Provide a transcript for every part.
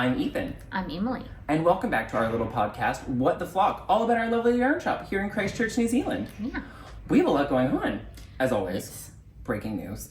I'm Ethan. I'm Emily. And welcome back to our little podcast, What the Flock, all about our lovely yarn shop here in Christchurch, New Zealand. Yeah. We have a lot going on, as always. Yes. Breaking news.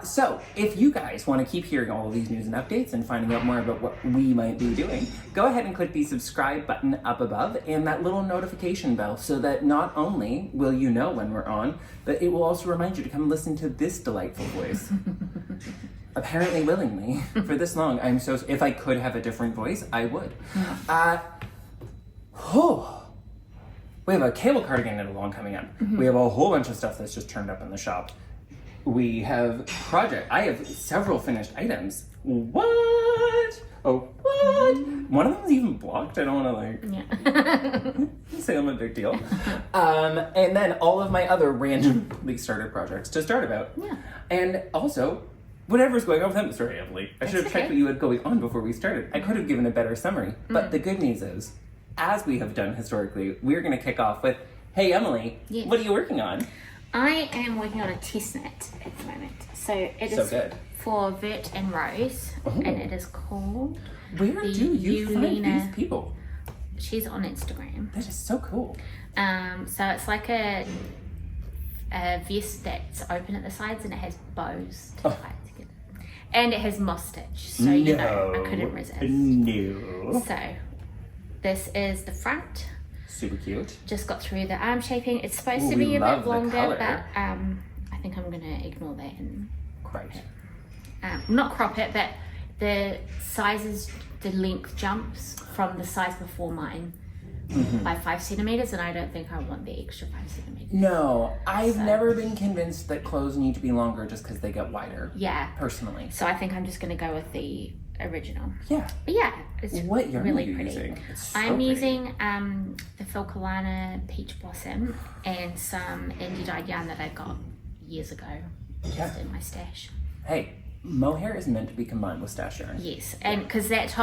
So, if you guys want to keep hearing all of these news and updates and finding out more about what we might be doing, go ahead and click the subscribe button up above and that little notification bell so that not only will you know when we're on, but it will also remind you to come listen to this delightful voice. Apparently willingly. For this long, if I could have a different voice, I would. We have a cable cardigan knit-along coming up. Mm-hmm. We have a whole bunch of stuff that's just turned up in the shop. We have I have several finished items. What? Oh, what? One of them is even blocked. I don't want to say I'm a big deal. And then all of my other randomly started projects to start about. Yeah. And also, whatever's going on with them. Sorry, Emily. I should have checked what you had going on before we started. I could have given a better summary. But the good news is, as we have done historically, we're going to kick off with, hey, Emily, what are you working on? I am working on a test knit at the moment. So it is good. for Vert and Rose, and it is called Where do you find these people? She's on Instagram. That is so cool. So it's like a vest that's open at the sides and it has bows to tie it together. And it has moss stitch, so you know, I couldn't resist. No. So this is the front. Super cute. Just got through the arm shaping. It's supposed to be a bit longer, but I think I'm going to ignore that and crop it. Not crop it, but the length jumps from the size before mine by 5 centimeters, and I don't think I want the extra 5 centimeters. No, I've never been convinced that clothes need to be longer just because they get wider. Yeah. Personally. So I think I'm just going to go with the original. Yeah. But yeah, it's what yarn really are you pretty. Using? It's so I'm pretty. using the Philcolana Peach Blossom and some indie dyed yarn that I got years ago just in my stash. Hey, mohair is meant to be combined with stash yarn. Yes, and because that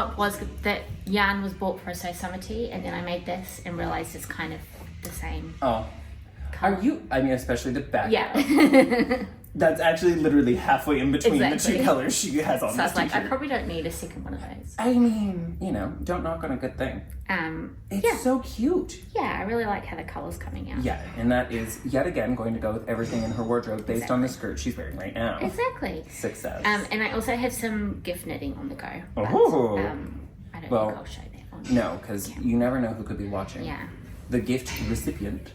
yarn was bought for a So Summer Tea, and then I made this and realized it's kind of the same. Oh. Color. Especially the back. Yeah. That's actually literally halfway in between the two colors she has on so this I was like, t-shirt. I probably don't need a second one of those. I mean, don't knock on a good thing. It's so cute. Yeah, I really like how the color's coming out. Yeah, and that is, yet again, going to go with everything in her wardrobe based on the skirt she's wearing right now. Exactly. Success. And I also have some gift knitting on the go. But, oh. I don't think I'll show that one. No, because you never know who could be watching. Yeah. The gift recipient.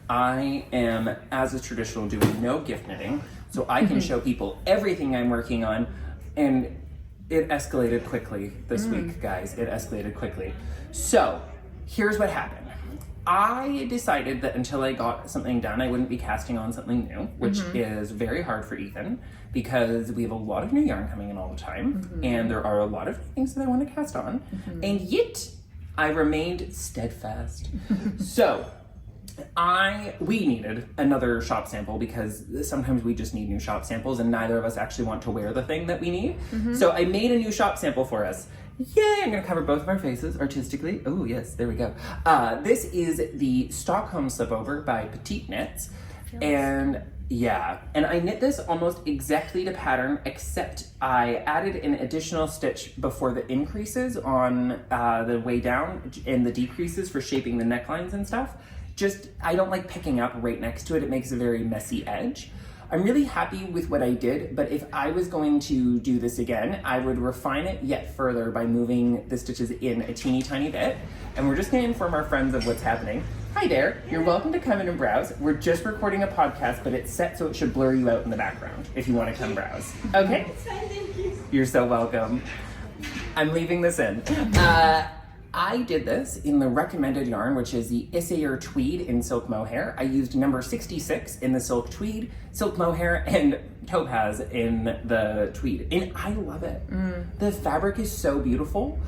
I am, as is traditional, doing no gift knitting, so I can show people everything I'm working on, and it escalated quickly this week, guys. It escalated quickly. So, here's what happened. I decided that until I got something done, I wouldn't be casting on something new, which is very hard for Ethan, because we have a lot of new yarn coming in all the time, and there are a lot of things that I want to cast on, and yet I remained steadfast. So, we needed another shop sample because sometimes we just need new shop samples and neither of us actually want to wear the thing that we need. So I made a new shop sample for us. Yay! I'm gonna cover both of our faces artistically. Oh yes, there we go. This is the Stockholm Slipover by Petite Knits. And I knit this almost exactly to pattern, except I added an additional stitch before the increases on the way down and the decreases for shaping the necklines and stuff. I don't like picking up right next to it. It makes a very messy edge. I'm really happy with what I did, but if I was going to do this again, I would refine it yet further by moving the stitches in a teeny tiny bit. And we're just gonna inform our friends of what's happening. Hi there, you're welcome to come in and browse. We're just recording a podcast, but it's set so it should blur you out in the background if you wanna come browse. Okay? Thank you. You're so welcome. I'm leaving this in. I did this in the recommended yarn, which is the Isayer Tweed in silk mohair. I used number 66 in the silk tweed, silk mohair, and topaz in the tweed. And I love it. The fabric is so beautiful.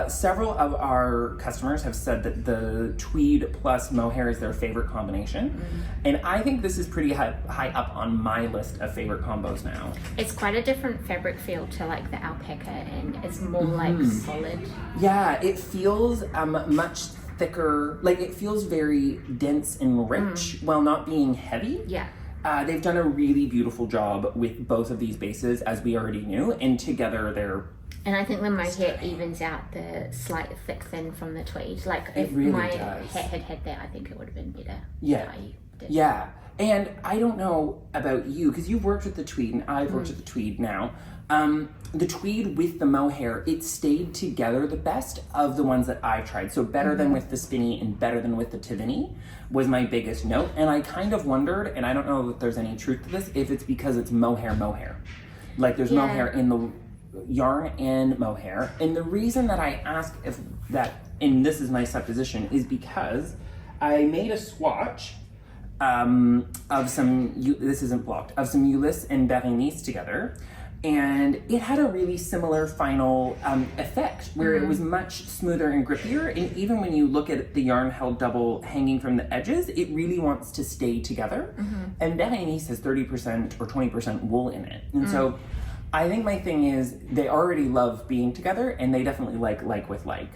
Several of our customers have said that the tweed plus mohair is their favorite combination. And I think this is pretty high up on my list of favorite combos now. It's quite a different fabric feel to like the alpaca, and it's more like solid. Yeah, it feels much thicker, like it feels very dense and rich while not being heavy. Yeah. They've done a really beautiful job with both of these bases, as we already knew, and together they're... And I think the mohair evens out the slight thick thin from the tweed. Like, if really my does. hat had had that, I think it would have been better. Yeah. Yeah. And I don't know about you, because you've worked with the tweed, and I've worked with the tweed now. The tweed with the mohair, it stayed together the best of the ones that I've tried. So better than with the spinny and better than with the Tivini was my biggest note. And I kind of wondered, and I don't know if there's any truth to this, if it's because it's mohair. Like there's mohair in the yarn and mohair. And the reason that I ask if that, and this is my supposition, is because I made a swatch of some, this isn't blocked, of some Ulysse and Berenice together. And it had a really similar final effect where it was much smoother and grippier. And even when you look at the yarn held double hanging from the edges, it really wants to stay together. And Berenice has 30% or 20% wool in it. And so I think my thing is they already love being together, and they definitely like with like.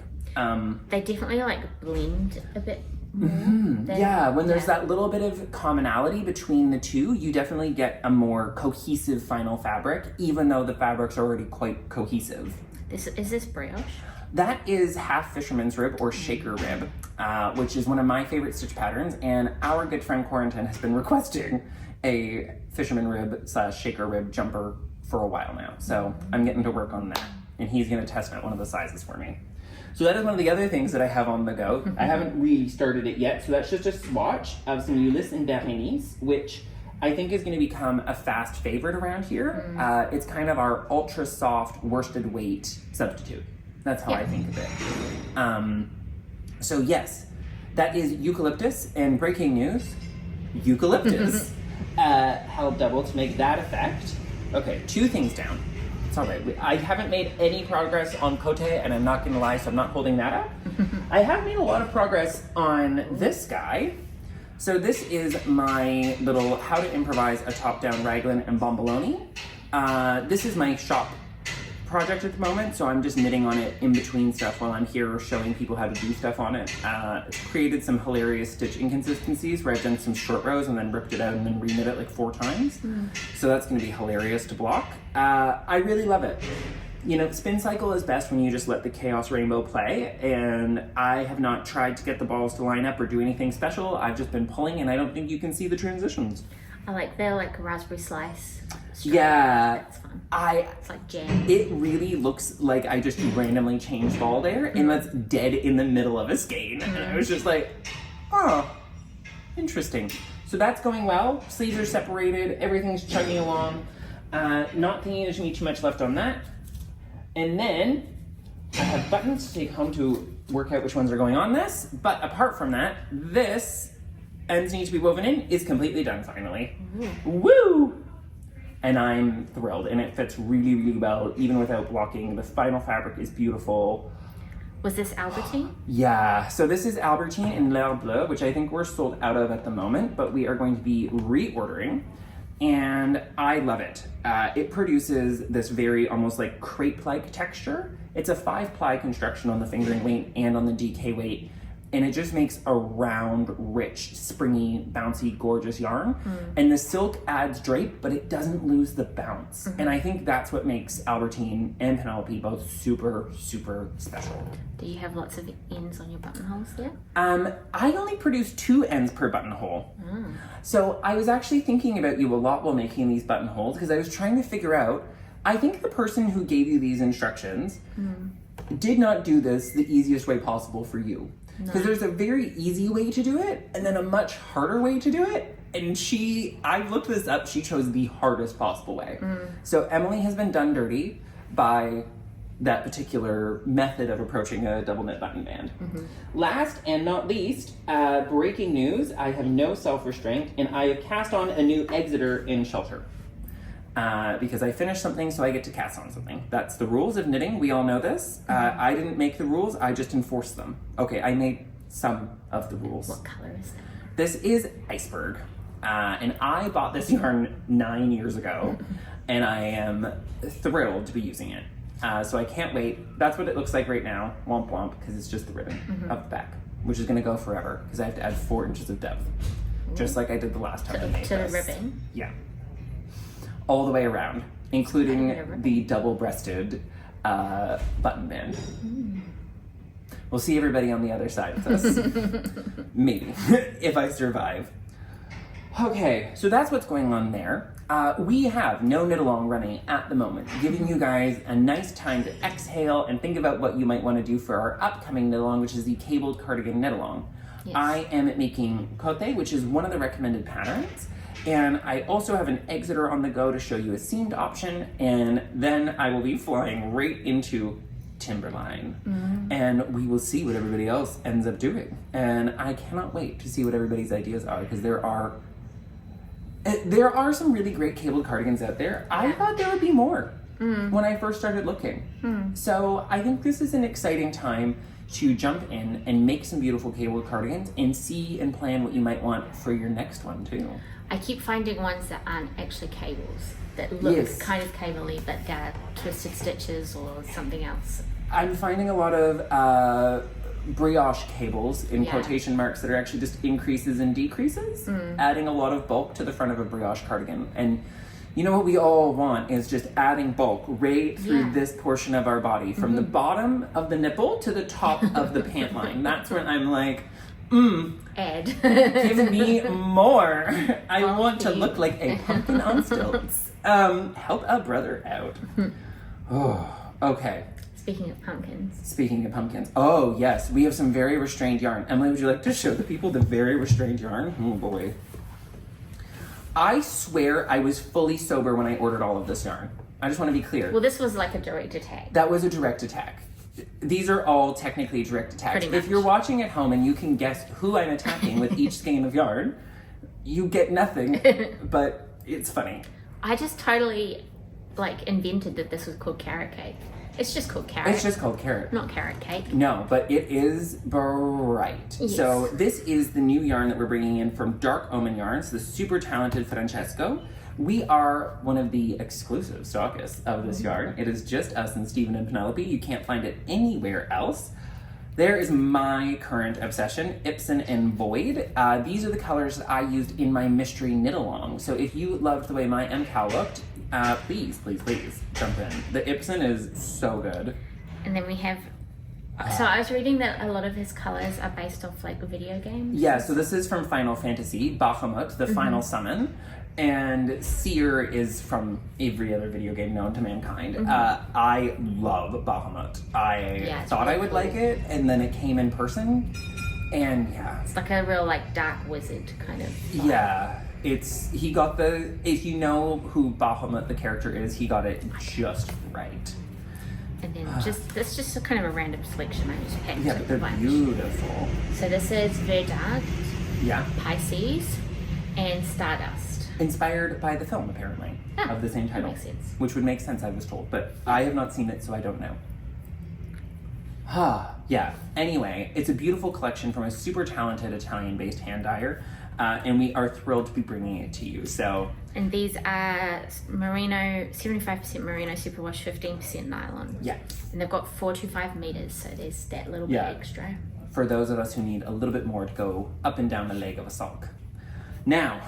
They definitely like blend a bit more. Yeah, when there's that little bit of commonality between the two, you definitely get a more cohesive final fabric, even though the fabric's already quite cohesive. Is this brioche? That is half fisherman's rib or shaker rib, which is one of my favorite stitch patterns, and our good friend Quarantine has been requesting a fisherman rib / shaker rib jumper for a while now. So I'm getting to work on that, and he's gonna test out one of the sizes for me. So that is one of the other things that I have on the go. I haven't really started it yet, so that's just a swatch of some Ulysse and Berenice, which I think is going to become a fast favorite around here. It's kind of our ultra soft worsted weight substitute. That's how I think of it. So yes, that is eucalyptus, and breaking news, eucalyptus held double to make that effect. Okay, 2 things down. It's all right. I haven't made any progress on Cote, and I'm not going to lie, so I'm not holding that up. I have made a lot of progress on this guy. So this is my little how to improvise a top-down raglan and bomboloni. This is my shop project at the moment, so I'm just knitting on it in between stuff while I'm here showing people how to do stuff on it. It's created some hilarious stitch inconsistencies where I've done some short rows and then ripped it out and then reknit it like 4 times. So that's going to be hilarious to block. I really love it. You know, spin cycle is best when you just let the chaos rainbow play, and I have not tried to get the balls to line up or do anything special. I've just been pulling, and I don't think you can see the transitions. I like they're like raspberry slice. Yeah, it's fun. It's like jam. It really looks like I just randomly changed ball there, and that's dead in the middle of a skein. And I was just like, oh, interesting. So that's going well. Sleeves are separated. Everything's chugging along. Not thinking there's gonna be too much left on that. And then I have buttons to take home to work out which ones are going on this. But apart from that, this ends need to be woven in is completely done finally. Woo! And I'm thrilled, and it fits really, really well, even without blocking. The final fabric is beautiful. Was this Albertine? Yeah, so this is Albertine in L'air Bleu, which I think we're sold out of at the moment, but we are going to be reordering, and I love it. It produces this very almost like crepe-like texture. It's a 5-ply construction on the fingering weight and on the DK weight, and it just makes a round, rich, springy, bouncy, gorgeous yarn. And the silk adds drape, but it doesn't lose the bounce. And I think that's what makes Albertine and Penelope both super, super special. Do you have lots of ends on your buttonholes there? I only produce 2 ends per buttonhole. So I was actually thinking about you a lot while making these buttonholes, because I was trying to figure out, I think the person who gave you these instructions did not do this the easiest way possible for you. Because there's a very easy way to do it, and then a much harder way to do it. And I looked this up, she chose the hardest possible way. So Emily has been done dirty by that particular method of approaching a double knit button band. Last and not least, breaking news, I have no self-restraint, and I have cast on a new Exeter in Shelter. Because I finished something, so I get to cast on something. That's the rules of knitting. We all know this. I didn't make the rules. I just enforced them. Okay, I made some of the rules. What color is that? This is Iceberg. And I bought this yarn 9 years ago, and I am thrilled to be using it. So I can't wait. That's what it looks like right now. Womp womp, because it's just the ribbon of the back, which is going to go forever, because I have to add 4 inches of depth. just like I did the last time I made to this. the ribbon. Yeah. All the way around, including the double-breasted button band. We'll see everybody on the other side of this. Maybe, if I survive. Okay, so that's what's going on there. We have no knit along running at the moment, giving you guys a nice time to exhale and think about what you might want to do for our upcoming knit along, which is the cabled cardigan knit along. Yes. I am making cote, which is one of the recommended patterns. And I also have an exiter on the go to show you a seamed option. And then I will be flying right into Timberline. And we will see what everybody else ends up doing. And I cannot wait to see what everybody's ideas are, because there are some really great cabled cardigans out there. I thought there would be more when I first started looking. So I think this is an exciting time to jump in and make some beautiful cabled cardigans and see and plan what you might want for your next one too. I keep finding ones that aren't actually cables, that look kind of cable-y, but they're twisted stitches or something else. I'm finding a lot of brioche cables in quotation marks that are actually just increases and decreases, adding a lot of bulk to the front of a brioche cardigan. And you know what we all want is just adding bulk right through this portion of our body, from the bottom of the nipple to the top of the pant line. That's when I'm like, Ed. Give me more. I want to look like a pumpkin on stilts. Help a brother out. Oh, okay. Speaking of pumpkins. Oh, yes. We have some very restrained yarn. Emily, would you like to show the people the very restrained yarn? Oh, boy. I swear I was fully sober when I ordered all of this yarn. I just want to be clear. Well, this was like a direct attack. That was a direct attack. These are all technically direct attacks. If you're watching at home and you can guess who I'm attacking with each skein of yarn, you get nothing, but it's funny. I just totally invented that this was called carrot cake. It's just called carrot. It's just called carrot. Not carrot cake. No, but it is bright. Yes. So this is the new yarn that we're bringing in from Dark Omen Yarns, the super talented Francesco. We are one of the exclusive stockists of this yarn. It is just us and Stephen and Penelope. You can't find it anywhere else. There is my current obsession, Ibsen and Void. These are the colors that I used in my mystery knit along. So if you loved the way my MCAL looked, please jump in. The Ibsen is so good. And then we have, so I was reading that a lot of his colors are based off video games. Yeah, so this is from Final Fantasy, Bahamut, the final summon. And Seer is from every other video game known to mankind. I love Bahamut. I thought I would like it, and then it came in person, and it's like a real dark wizard kind of vibe. Yeah, he got if you know who Bahamut the character is, he got it just right. And then that's just a kind of a random selection I just picked. Yeah, but they're beautiful. So this is Verdant, Pisces, and Stardust. Inspired by the film, apparently, of the same title. That makes sense. Which would make sense, I was told, but I have not seen it, so I don't know. Yeah. Anyway, it's a beautiful collection from a super talented Italian-based hand dyer, and we are thrilled to be bringing it to you. So. And these are merino, 75% merino superwash, 15% nylon. Yeah. And they've got 4 to 5 meters, so there's that little bit extra. For those of us who need a little bit more to go up and down the leg of a sock. Now.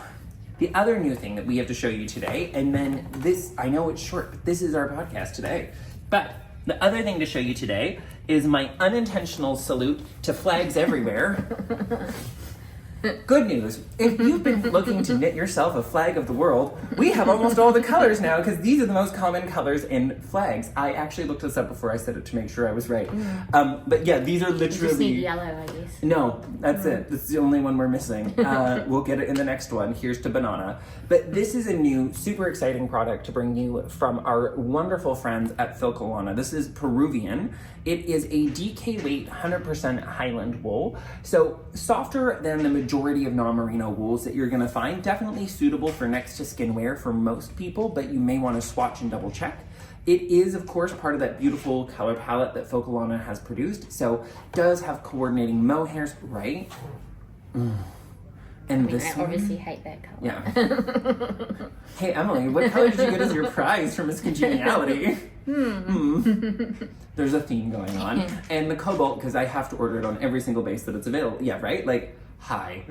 The other new thing that we have to show you today, and then this, I know it's short, but this is our podcast today. But the other thing to show you today is my unintentional salute to flags everywhere. Good news, if you've been looking to knit yourself a flag of the world, we have almost all the colors now, because these are the most common colors in flags. I actually looked this up before I said it to make sure I was right. But yeah, these are literally... You just need yellow, I guess. No, that's it. This is the only one we're missing. We'll get it in the next one. Here's to banana. But this is a new, super exciting product to bring you from our wonderful friends at Filcolana. This is Peruvian. It is a DK weight 100% Highland wool. So softer than the majority of non-merino wools that you're gonna find. Definitely suitable for next to skin wear for most people, but you may wanna swatch and double check. It is, of course, part of that beautiful color palette that Filcolana has produced. So does have coordinating mohairs, right? And I obviously hate that color. Yeah. Hey, Emily, what color did you get as your prize for Miss Congeniality? There's a theme going on. And the cobalt, because I have to order it on every single base that it's available. Yeah, right? Hi.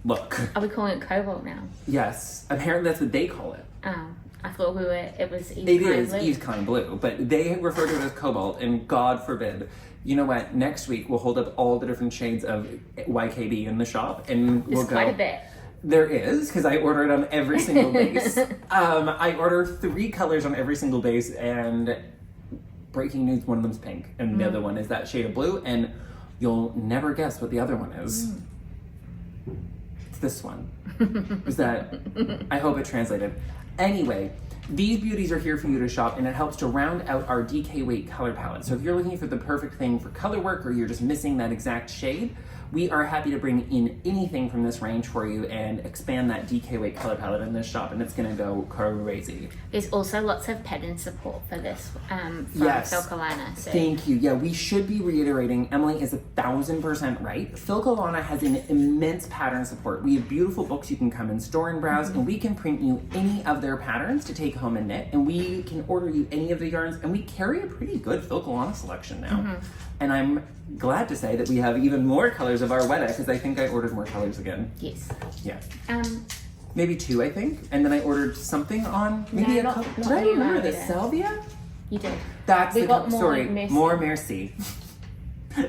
look. Are we calling it cobalt now? Yes, apparently that's what they call it. Oh, I thought it was Eve's It Kind is Blue. Eve's Kind Blue, but they refer to it as cobalt, and God forbid. You know what? Next week we'll hold up all the different shades of YKD in the shop, and we'll There's go. quite a bit. There is, because I order it on every single base. I order 3 colors on every single base, and breaking news, one of them's pink, and the other one is that shade of blue, and you'll never guess what the other one is. It's this one. Is that, I hope it translated. Anyway, these beauties are here for you to shop, and it helps to round out our DK weight color palette. So if you're looking for the perfect thing for color work, or you're just missing that exact shade, we are happy to bring in anything from this range for you and expand that DK weight color palette in this shop, and it's gonna go crazy. There's also lots of pattern support for this from Yes. Philcolana. So Thank you. Yeah, we should be reiterating, Emily is 1,000% right. Philcolana has an immense pattern support. We have beautiful books you can come and store and browse, and we can print you any of their patterns to take home and knit, and we can order you any of the yarns, and we carry a pretty good Philcolana selection now. And I'm glad to say that we have even more colors of our Weta, because I think I ordered more colors again. yes. Yeah. Maybe Maybe 2, I think. And then I ordered something on maybe No, a not- color. not Did I anymore order the either. salvia? you did. That's We the got more sorry, Merci. more Merci.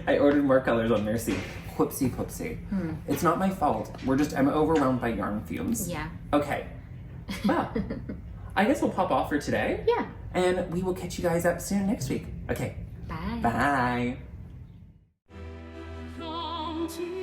I ordered more colors on Merci. Whoopsie poopsie. It's not my fault. I'm overwhelmed by yarn fumes. Yeah. Okay. Well, I guess we'll pop off for today. Yeah. And we will catch you guys up soon next week. Okay. Bye. Bye. Come to